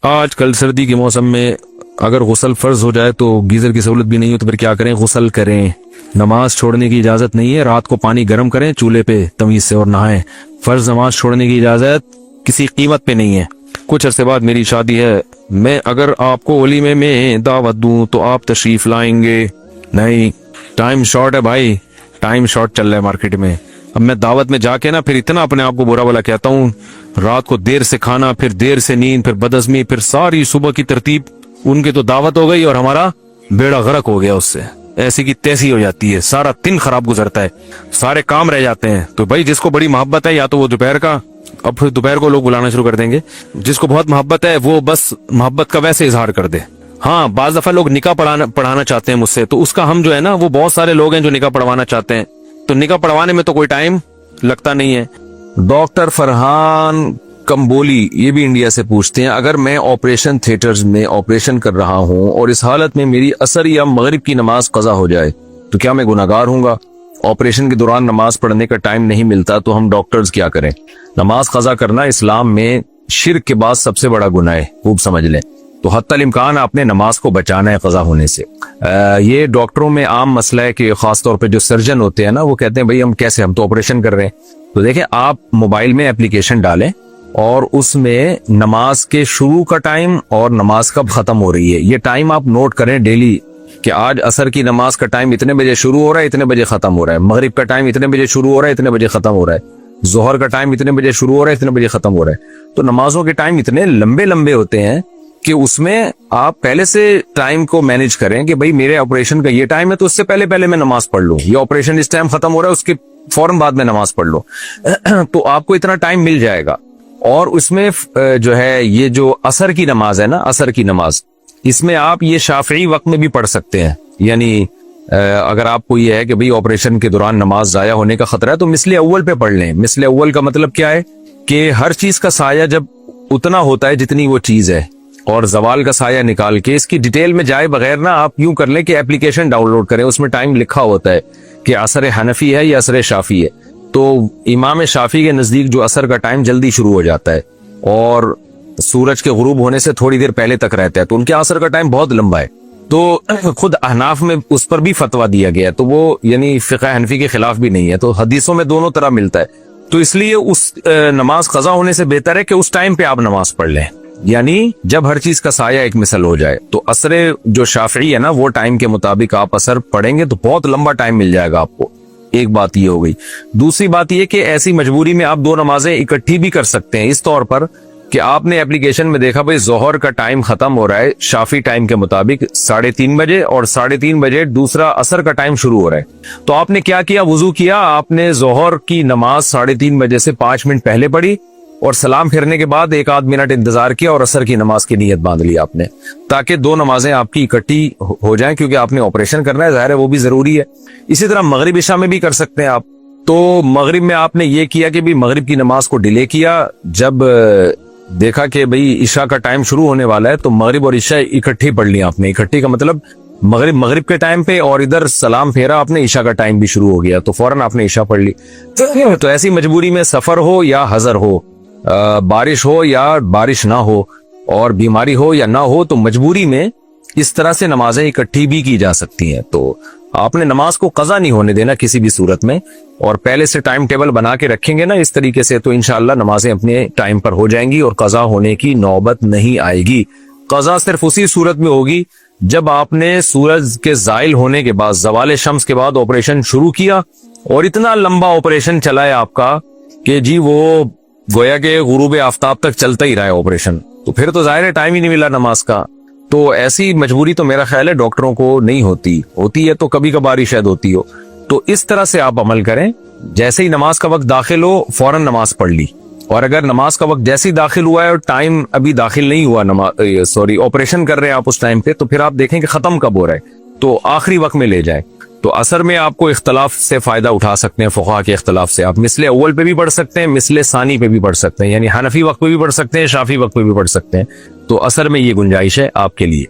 آج کل سردی کے موسم میں اگر غسل فرض ہو جائے تو گیزر کی سہولت بھی نہیں ہو تو پھر کیا کریں؟ غسل کریں. نماز چھوڑنے کی اجازت نہیں ہے. رات کو پانی گرم کریں چولہے پہ تمیز سے اور نہائیں. فرض نماز چھوڑنے کی اجازت کسی قیمت پہ نہیں ہے. کچھ عرصے بعد میری شادی ہے، میں اگر آپ کو ولیمے میں دعوت دوں تو آپ تشریف لائیں گے؟ نہیں، ٹائم شارٹ ہے بھائی، ٹائم شارٹ چل رہا ہے مارکیٹ میں. اب میں دعوت میں جا کے نا پھر اتنا اپنے آپ کو برا بلا کہتا ہوں، رات کو دیر سے کھانا، پھر دیر سے نیند، پھر بدہضمی، پھر ساری صبح کی ترتیب. ان کی تو دعوت ہو گئی اور ہمارا بیڑا غرق ہو گیا اس سے. ایسی کی تیسی ہو جاتی ہے، سارا دن خراب گزرتا ہے، سارے کام رہ جاتے ہیں. تو بھائی جس کو بڑی محبت ہے یا تو وہ دوپہر کا، اب پھر دوپہر کو لوگ بلانا شروع کر دیں گے. جس کو بہت محبت ہے وہ بس محبت کا ویسے اظہار کر دے. ہاں بعض دفعہ لوگ نکاح پڑھانا چاہتے ہیں مجھ سے، تو اس کا ہم جو ہے نا، وہ بہت سارے لوگ ہیں جو نکاح پڑھوانا چاہتے ہیں، تو نکاح پڑھوانے میں تو کوئی ٹائم لگتا نہیں ہے. ڈاکٹر فرحان کمبولی یہ بھی انڈیا سے پوچھتے ہیں، اگر میں آپریشن تھیٹرز میں آپریشن کر رہا ہوں اور اس حالت میں میری عصر یا مغرب کی نماز قضا ہو جائے تو کیا میں گناہگار ہوں گا؟ آپریشن کے دوران نماز پڑھنے کا ٹائم نہیں ملتا تو ہم ڈاکٹرز کیا کریں؟ نماز قضا کرنا اسلام میں شرک کے بعد سب سے بڑا گناہ ہے، خوب سمجھ لیں. تو حتی الامکان آپ نے نماز کو بچانا ہے قضا ہونے سے. یہ ڈاکٹروں میں عام مسئلہ ہے کہ خاص طور پہ جو سرجن ہوتے ہیں نا، وہ کہتے ہیں بھائی ہم تو آپریشن کر رہے ہیں. تو دیکھیں، آپ موبائل میں اپلیکیشن ڈالیں اور اس میں نماز کے شروع کا ٹائم اور نماز کب ختم ہو رہی ہے یہ ٹائم آپ نوٹ کریں ڈیلی، کہ آج عصر کی نماز کا ٹائم اتنے بجے شروع ہو رہا ہے، اتنے بجے ختم ہو رہا ہے. مغرب کا ٹائم اتنے بجے شروع ہو رہا ہے، اتنے بجے ختم ہو رہا ہے. ظہر کا ٹائم اتنے بجے شروع ہو رہا ہے، اتنے بجے ختم ہو رہا ہے. تو نمازوں کے ٹائم اتنے لمبے لمبے ہوتے ہیں کہ اس میں آپ پہلے سے ٹائم کو مینج کریں کہ بھئی میرے آپریشن کا یہ ٹائم ہے تو اس سے پہلے میں نماز پڑھ لوں، یہ آپریشن اس ٹائم ختم ہو رہا ہے اس کے فوراً بعد میں نماز پڑھ لوں. تو آپ کو اتنا ٹائم مل جائے گا. اور اس میں جو ہے یہ جو عصر کی نماز ہے نا، عصر کی نماز، اس میں آپ یہ شافعی وقت میں بھی پڑھ سکتے ہیں. یعنی اگر آپ کو یہ ہے کہ بھئی آپریشن کے دوران نماز ضائع ہونے کا خطرہ ہے تو مثل اول پہ پڑھ لیں. مثل اول کا مطلب کیا ہے کہ ہر چیز کا سایہ جب اتنا ہوتا ہے جتنی وہ چیز ہے، اور زوال کا سایہ نکال کے اس کی ڈیٹیل میں جائے بغیر نا آپ یوں کر لیں کہ اپلیکیشن ڈاؤن لوڈ کریں، اس میں ٹائم لکھا ہوتا ہے کہ عصر حنفی ہے یا عصر شافعی ہے. تو امام شافعی کے نزدیک جو عصر کا ٹائم جلدی شروع ہو جاتا ہے اور سورج کے غروب ہونے سے تھوڑی دیر پہلے تک رہتا ہے، تو ان کے عصر کا ٹائم بہت لمبا ہے. تو خود احناف میں اس پر بھی فتویٰ دیا گیا ہے، تو وہ یعنی فقہ حنفی کے خلاف بھی نہیں ہے. تو حدیثوں میں دونوں طرح ملتا ہے. تو اس لیے اس نماز قضا ہونے سے بہتر ہے کہ اس ٹائم پہ آپ نماز پڑھ لیں، یعنی جب ہر چیز کا سایہ ایک مثل ہو جائے. تو عصر جو شافعی ہے نا، وہ ٹائم کے مطابق آپ عصر پڑھیں گے تو بہت لمبا ٹائم مل جائے گا آپ کو. ایک بات یہ ہو گئی. دوسری بات یہ کہ ایسی مجبوری میں آپ دو نمازیں اکٹھی بھی کر سکتے ہیں، اس طور پر کہ آپ نے اپلیکیشن میں دیکھا بھئی ظہر کا ٹائم ختم ہو رہا ہے شافعی ٹائم کے مطابق 3:30 بجے، اور 3:30 بجے دوسرا عصر کا ٹائم شروع ہو رہا ہے. تو آپ نے کیا کیا؟ وضو کیا، آپ نے ظہر کی نماز 3:30 بجے سے 5 منٹ پہلے پڑھی، اور سلام پھرنے کے بعد 1 آدھ منٹ انتظار کیا اور عصر کی نماز کی نیت باندھ لی آپ نے، تاکہ دو نمازیں آپ کی اکٹھی ہو جائیں، کیونکہ آپ نے آپریشن کرنا ہے، ظاہر ہے وہ بھی ضروری ہے. اسی طرح مغرب عشاء میں بھی کر سکتے ہیں آپ. تو مغرب میں آپ نے یہ کیا کہ بھی مغرب کی نماز کو ڈیلے کیا، جب دیکھا کہ بھئی عشاء کا ٹائم شروع ہونے والا ہے تو مغرب اور عشاء اکٹھی پڑھ لی آپ نے. اکٹھی کا مطلب مغرب کے ٹائم پہ، اور ادھر سلام پھیرا آپ نے، عشاء کا ٹائم بھی شروع ہو گیا تو فوراً آپ نے عشاء پڑھ لی. تو ایسی مجبوری میں سفر ہو یا حضر ہو، بارش ہو یا بارش نہ ہو، اور بیماری ہو یا نہ ہو، تو مجبوری میں اس طرح سے نمازیں اکٹھی بھی کی جا سکتی ہیں. تو آپ نے نماز کو قضا نہیں ہونے دینا کسی بھی صورت میں، اور پہلے سے ٹائم ٹیبل بنا کے رکھیں گے نا اس طریقے سے، تو انشاءاللہ نمازیں اپنے ٹائم پر ہو جائیں گی اور قضا ہونے کی نوبت نہیں آئے گی. قضا صرف اسی صورت میں ہوگی جب آپ نے سورج کے زائل ہونے کے بعد، زوال شمس کے بعد آپریشن شروع کیا، اور اتنا لمبا آپریشن چلا ہے آپ کا کہ جی وہ گویا کہ غروب آفتاب تک چلتا ہی رہا ہے آپریشن، تو پھر تو ظاہر ہے ٹائم ہی نہیں ملا نماز کا. تو ایسی مجبوری تو میرا خیال ہے ڈاکٹروں کو نہیں ہوتی ہے تو کبھی کبھار ہی شاید ہوتی ہو. تو اس طرح سے آپ عمل کریں، جیسے ہی نماز کا وقت داخل ہو فوراً نماز پڑھ لی، اور اگر نماز کا وقت جیسے ہی داخل ہوا ہے اور ٹائم ابھی داخل نہیں ہوا، آپریشن کر رہے ہیں آپ اس ٹائم پہ، تو پھر آپ دیکھیں کہ ختم کب ہو رہا ہے تو آخری وقت میں لے جائیں. تو عصر میں آپ کو اختلاف سے فائدہ اٹھا سکتے ہیں، فقہا کے اختلاف سے. آپ مثل اول پہ بھی پڑھ سکتے ہیں، مثل ثانی پہ بھی پڑھ سکتے ہیں، یعنی حنفی وقت پہ بھی پڑھ سکتے ہیں، شافعی وقت پہ بھی پڑھ سکتے ہیں. تو عصر میں یہ گنجائش ہے آپ کے لیے،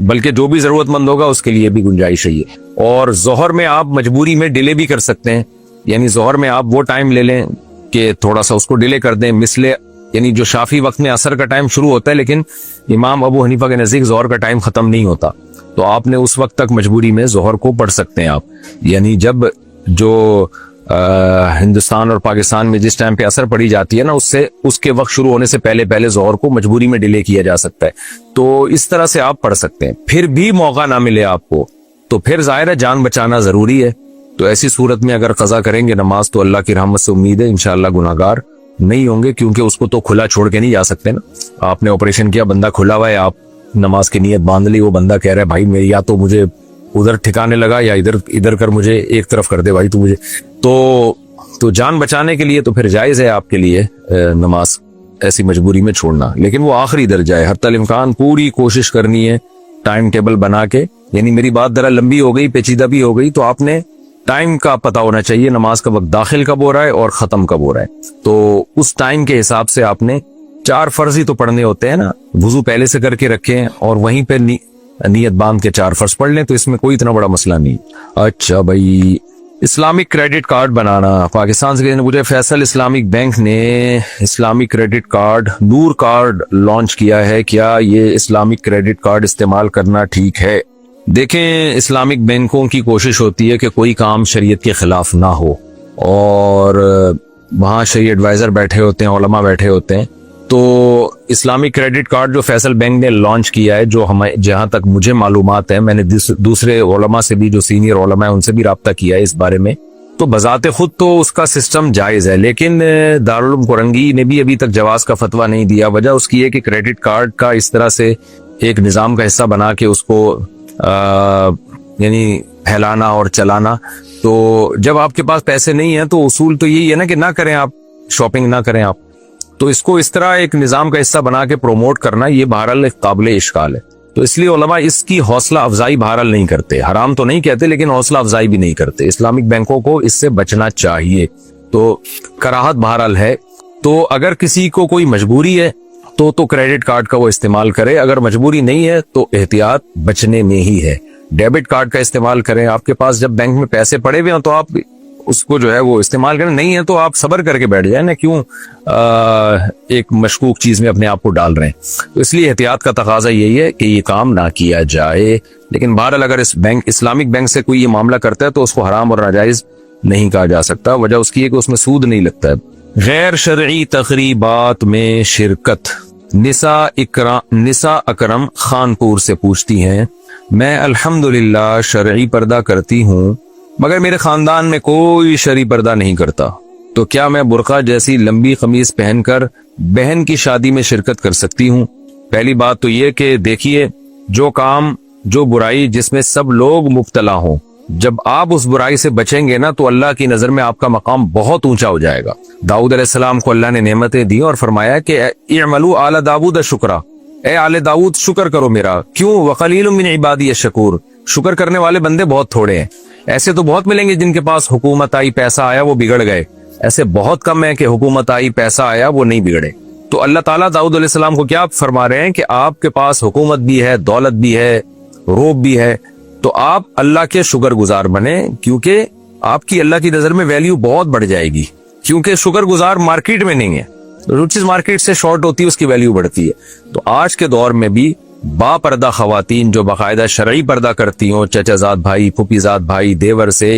بلکہ جو بھی ضرورت مند ہوگا اس کے لیے بھی گنجائش ہے یہ. اور ظہر میں آپ مجبوری میں ڈیلے بھی کر سکتے ہیں، یعنی ظہر میں آپ وہ ٹائم لے لیں کہ تھوڑا سا اس کو ڈیلے کر دیں، مثل यानी जो शाफी वक्त में असर का टाइम शुरू होता है, लेकिन इमाम अबू हनीफा के नजदीक जोहर का टाइम खत्म नहीं होता, तो आपने उस वक्त तक मजबूरी में जोहर को पढ़ सकते हैं आप। यानी जब जो हिंदुस्तान और पाकिस्तान में जिस टाइम पे असर पड़ी जाती है ना, उससे उसके वक्त शुरू होने से पहले पहले जोहर को मजबूरी में डिले किया जा सकता है। तो इस तरह से आप पढ़ सकते हैं। फिर भी मौका ना मिले आपको, तो फिर जाहिर है जान बचाना जरूरी है। तो ऐसी सूरत में अगर कज़ा करेंगे नमाज, तो अल्लाह की रहमत से उम्मीद है इंशाअल्लाह गुनाहगार नहीं होंगे, क्योंकि उसको तो खुला छोड़ के नहीं जा सकते ना। आपने ऑपरेशन किया, बंदा खुला हुआ है, आप नमाज की नीयत बांध ली, वो बंदा कह रहा है भाई मेरी या तो मुझे उधर ठिकाने लगा या इधर इधर कर, मुझे एक तरफ कर दे भाई तू मुझे, तो जान बचाने के लिए तो फिर जायज है आपके लिए नमाज ऐसी मजबूरी में छोड़ना, लेकिन वो आखिरी दर्जा है। हत्तल इम्कान पूरी कोशिश करनी है टाइम टेबल बना के। यानी मेरी बात जरा लंबी हो गई, पेचीदा भी हो गई, तो आपने टाइम का पता होना चाहिए, नमाज का वक्त दाखिल कब हो रहा है और खत्म कब हो रहा है। तो उस टाइम के हिसाब से आपने 4 फर्ज ही तो पढ़ने होते हैं ना, वुजू पहले से करके रखें और वहीं पे नियत बांध के 4 फर्ज पढ़ लें, तो इसमें कोई इतना बड़ा मसला नहीं। अच्छा भाई, इस्लामिक क्रेडिट कार्ड बनाना, पाकिस्तान से पूछे फैसल इस्लामिक बैंक ने इस्लामिक क्रेडिट कार्ड नूर कार्ड लॉन्च किया है, क्या ये इस्लामिक क्रेडिट कार्ड इस्तेमाल करना ठीक है? देखें, इस्लामिक बैंकों की कोशिश होती है कि कोई काम शरीयत के खिलाफ ना हो, और वहाँ शरीय एडवाइजर बैठे होते हैं, उलमा बैठे होते हैं। तो इस्लामिक क्रेडिट कार्ड जो फैसल बैंक ने लॉन्च किया है, जो हमें जहां तक मुझे मालूमात है, मैंने दूसरे उलमा से भी, जो सीनियर उलमा है उनसे भी राब्ता किया है इस बारे में, तो बजाते खुद तो उसका सिस्टम जायज है, लेकिन दारुल उलूम कोरंगी ने भी अभी तक जवाज का फतवा नहीं दिया। वजह उसकी है कि क्रेडिट कार्ड का इस तरह से एक निजाम का हिस्सा बना के उसको यानी फैलाना और चलाना, तो जब आपके पास पैसे नहीं है तो उसूल तो यही है ना कि ना करें आप, शॉपिंग ना करें आप। तो इसको इस तरह एक निजाम का हिस्सा बना के प्रोमोट करना, ये बहरहाल एक काबिले इश्काल है। तो इसलिए उलमा इसकी हौसला अफजाई बहरहाल नहीं करते, हराम तो नहीं कहते लेकिन हौसला अफजाई भी नहीं करते। इस्लामिक बैंकों को इससे बचना चाहिए, तो कराहत बहरहाल है। तो अगर किसी को कोई मजबूरी है तो क्रेडिट कार्ड का वो इस्तेमाल करे, अगर मजबूरी नहीं है तो एहतियात बचने में ही है। डेबिट कार्ड का इस्तेमाल करें, आपके पास जब बैंक में पैसे पड़े हुए हो तो आप उसको जो है वो इस्तेमाल करें, नहीं है तो आप सब्र करके बैठ जाए ना, क्यों एक मशकूक चीज में अपने आप को डाल रहे हैं। तो इसलिए एहतियात का तकाजा यही है कि ये काम ना किया जाए। लेकिन बहरहाल अगर इस बैंक इस्लामिक बैंक से कोई ये मामला करता है तो उसको हराम और नाजायज नहीं कहा जा सकता। वजह उसकी है कि उसमें सूद नहीं लगता है। गैर शरई तकरीबात में शिरकत, निसा अकरम खानपुर से पूछती हैं, मैं अल्हम्दुलिल्लाह शरई पर्दा करती हूँ मगर मेरे खानदान में कोई शरई पर्दा नहीं करता, तो क्या मैं बुर्का जैसी लंबी कमीज पहनकर बहन की शादी में शिरकत कर सकती हूँ? पहली बात तो ये कि देखिए, जो काम जो बुराई जिसमें सब लोग मुब्तला हों, जब आप उस बुराई से बचेंगे ना तो अल्लाह की नजर में आपका मकाम बहुत ऊंचा हो जाएगा। दाऊद अलैहिस्सलाम को अल्लाह ने नेमतें दी और फरमाया कि इअमलू आला दाऊद शुक्रा, ए आले दाऊद शुक्र करो मेरा, क्यों वक़लीलुम मिन इबादी अश-शकूर, शुक्र करने वाले बंदे बहुत थोड़े हैं। ऐसे तो बहुत मिलेंगे जिनके पास हुकूमत आई, पैसा आया, वो बिगड़ गए, ऐसे बहुत कम है कि हुकूमत आई, पैसा आया, वो नहीं बिगड़े। तो अल्लाह ताला दाऊद अलैहिस्सलाम को क्या फरमा रहे हैं कि आपके पास हुकूमत भी है, दौलत भी है, रोब भी है, तो आप अल्लाह के शुक्रगुजार बने, क्योंकि आपकी अल्लाह की नजर में वैल्यू बहुत बढ़ जाएगी। क्योंकि शुक्रगुजार मार्केट में नहीं है, जो चीज मार्केट से शॉर्ट होती है उसकी वैल्यू बढ़ती है। तो आज के दौर में भी बापर्दा खवातीन जो बाकायदा शरई पर्दा करती हो, चचाजाद भाई, फुफीजाद भाई, देवर से,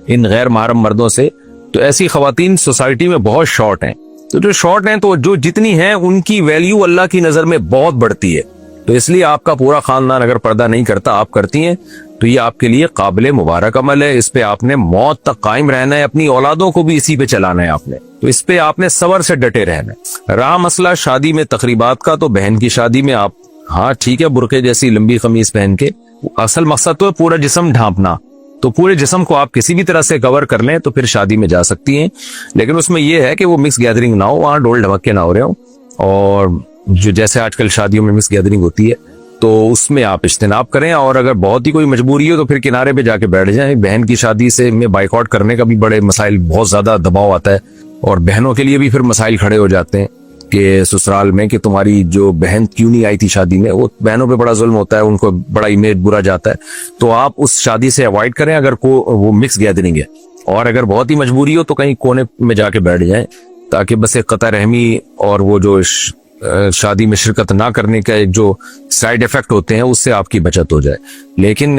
इन गैर महरम मर्दों से, तो ऐसी खवातीन सोसाइटी में बहुत शॉर्ट हैं। तो जो शॉर्ट हैं तो जो जितनी हैं उनकी वैल्यू अल्लाह की नजर में बहुत बढ़ती है। तो इसलिए आपका पूरा खानदान अगर पर्दा नहीं करता, आप करती हैं, तो ये आपके लिए काबिले मुबारक अमल है। इस पे आपने मौत तक कायम रहना है, अपनी औलादों को भी इसी पे चलाना है आपने। तो इस पे आपने सबर से डटे रहना है। रहा मसला शादी में तकरीबात का, तो बहन की शादी में आप, हाँ ठीक है, बुरके जैसी लंबी कमीज पहन के, असल मकसद तो है पूरा जिस्म ढांपना, तो पूरे जिस्म को आप किसी भी तरह से कवर कर लें तो फिर शादी में जा सकती हैं। लेकिन उसमें यह है कि वो मिक्स गैदरिंग ना हो, वहां ढोल ढमक्के ना हो रहे हो, और जो जैसे आजकल शादियों में मिक्स गैदरिंग होती है तो उसमें आप इज्तिनाब करें। और अगर बहुत ही कोई मजबूरी हो तो फिर किनारे पे जाके बैठ जाएं। बहन की शादी से में बाइकआउट करने का भी बड़े मसाइल, बहुत ज्यादा दबाव आता है, और बहनों के लिए भी फिर मसाइल खड़े हो जाते हैं कि ससुराल में कि तुम्हारी जो बहन क्यों नहीं आई थी शादी में। वो बहनों पे बड़ा जुल्म होता है, उनको बड़ा इमेज बुरा जाता है। तो आप उस शादी से अवॉइड करें अगर वो मिक्स गैदरिंग है, और अगर बहुत ही मजबूरी हो तो कहीं कोने में जाके बैठ जाएं। ताकि बस एक कता रहमी और वो जो शादी में शिरकत ना करने का एक जो साइड इफेक्ट होते हैं उससे आपकी बचत हो जाए। लेकिन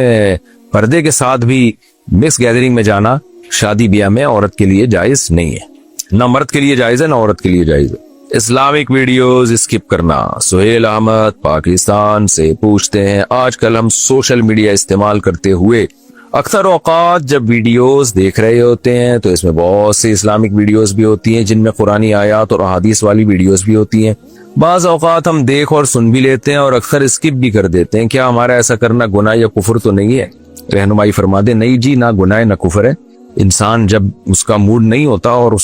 पर्दे के साथ भी मिक्स गैदरिंग में जाना शादी ब्याह में औरत के लिए जायज नहीं है, ना मर्द के लिए जायज है ना औरत के लिए जायज है। इस्लामिक वीडियोस स्किप करना। सुहेल अहमद पाकिस्तान से पूछते हैं, आजकल हम सोशल मीडिया इस्तेमाल करते हुए अक्सर औकात जब वीडियोस देख रहे होते हैं तो इसमें बहुत सी इस्लामिक वीडियोस भी होती हैं जिनमें कुरानी आयत और अहादीस वाली वीडियोस भी होती हैं। बाज़ औकात हम देख और सुन भी लेते हैं और अक्सर स्किप भी कर देते हैं। क्या हमारा ऐसा करना गुनाह या कुफर तो नहीं है? रहनुमाई फरमा दे। नहीं जी, ना गुनाह ना कुफर है। इंसान जब उसका मूड नहीं होता और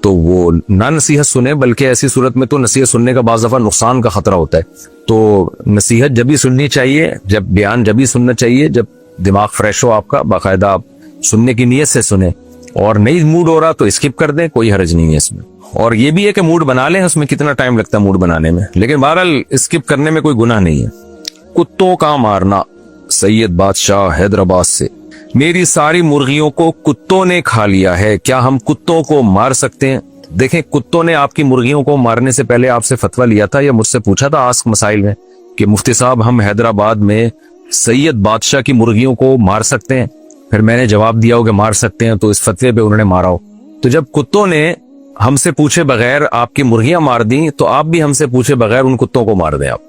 तो वो ना नसीहत सुने, बल्कि ऐसी सूरत में तो नसीहत सुनने का बाज़ दफा नुकसान का खतरा होता है। तो नसीहत जब भी सुननी चाहिए, जब बयान जब भी सुनना चाहिए जब दिमाग फ्रेश हो आपका, बाकायदा आप सुनने की नीयत से सुने। और नहीं मूड हो रहा तो स्किप कर दें, कोई हर्ज नहीं है इसमें। और ये भी है कि मूड बना लें, उसमें कितना टाइम लगता है मूड बनाने में, लेकिन बहरहाल स्किप करने में कोई गुनाह नहीं है। कुत्तों का मारना। सैयद बादशाह हैदराबाद से, मेरी सारी मुर्गियों को कुत्तों ने खा लिया है, क्या हम कुत्तों को मार सकते हैं? देखें, कुत्तों ने आपकी मुर्गियों को मारने से पहले आपसे फतवा लिया था या मुझसे पूछा था आस्क मसाइल में कि मुफ्ती साहब हम हैदराबाद में सैयद बादशाह की मुर्गियों को मार सकते हैं? फिर मैंने जवाब दिया हो कि मार सकते हैं, तो इस फतवे पे उन्होंने मारा हो। तो जब कुत्तों ने हमसे पूछे बगैर आपकी मुर्गियां मार दी तो आप भी हमसे पूछे बगैर उन कुत्तों को मार दें आप।